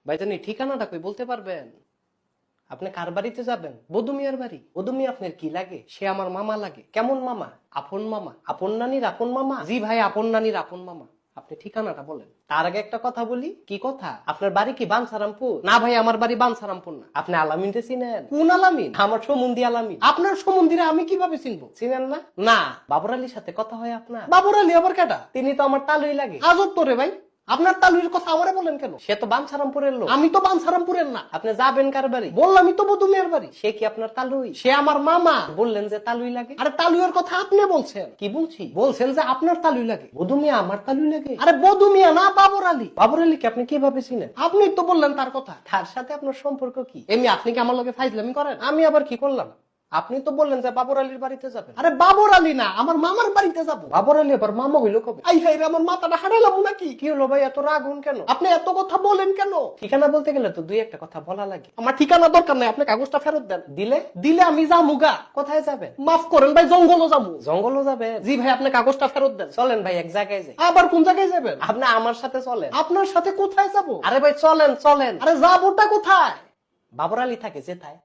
ভাইজান এই ঠিকানাটা কই বলতে পারবেন? আপনি কার বাড়িতে যাবেন? বধূ মিয়ার বাড়ি। বধূ মিয়া আপনার কি লাগে? সে আমার মামা লাগে। কেমন মামা? আপন মামা। আপন নানির আপন মামা? জি ভাই, আপন নানির আপন মামা। আপনি ঠিকানাটা বলেন। তার আগে একটা কথা বলি। কি কথা? আপনার বাড়ি কি বানসারামপুর? না ভাই, আমার বাড়ি বানসারামপুর না। আপনি আলামিনকে চিনেন? কোন আলামিন? আমার সমুন্দি আলামিন। আপনার সমুন্দিরে আমি কিভাবে চিনবো? চিনেন না? না। বাবর আলীর সাথে কথা হয় আপনার? বাবর আলী আবার কেটা? তিনি তো আমার তালুই লাগে। আজব তো রে ভাই, আপনার তালুর কথা আমারে বলেন কেন? সে তো বানসারামপুরের লোক। আমি তো বানসারামপুরের না। আপনি যাবেন কার বাড়ি? বললামই তো বধূ মিয়ার বাড়ি। সে কি আপনার তালুই? সে আমার মামা। বললেন যে তালুই লাগে। আরে তালুইয়ের কথা আপনি বলছেন। কি বলছি? বলছেন যে আপনার তালুই লাগে। বধূ মিয়া আমার তালুই লাগে। আরে বধূ মিয়া না, বাবর আলী। বাবর আলীকে আপনি কিভাবে চিনেন? আপনি তো বললেন তার কথা। তার সাথে আপনার সম্পর্ক কি? এমনি আপনি কি আমার লগে ফাইজলামি করেন? আমি আবার কি করলাম? আপনি তো বললেন যে বাবর আলীর বাড়িতে যাবেন। আরে বাবর আলী না, আমার মামার বাড়িতে যাবো। বাবর আলী আবার মামা হইলো কবে? আই হাই রে, আমার মাথাটা হারালাম নাকি? কি হলো ভাই, এত রাগ হন কেন? আপনি এত কথা বলেন কেন? ঠিকানা বলতে গেলে তো দুই একটা কথা বলা লাগে। আমার ঠিকানা দরকার নাই, আপনি কাগজটা ফেরত দেন। দিলে আমি যামুগা। কোথায় যাবেন? মাফ করেন ভাই, জঙ্গলও যাবো। জঙ্গলও যাবে? জি ভাই, আপনি কাগজটা ফেরত দেন। চলেন ভাই, এক জায়গায় যাই। আবার কোন জায়গায় যাবেন? আপনি আমার সাথে চলেন। আপনার সাথে কোথায় যাবো? আরে ভাই চলেন চলেন। আরে যাবোটা কোথায়? বাবর আলী থাকে যেথায়।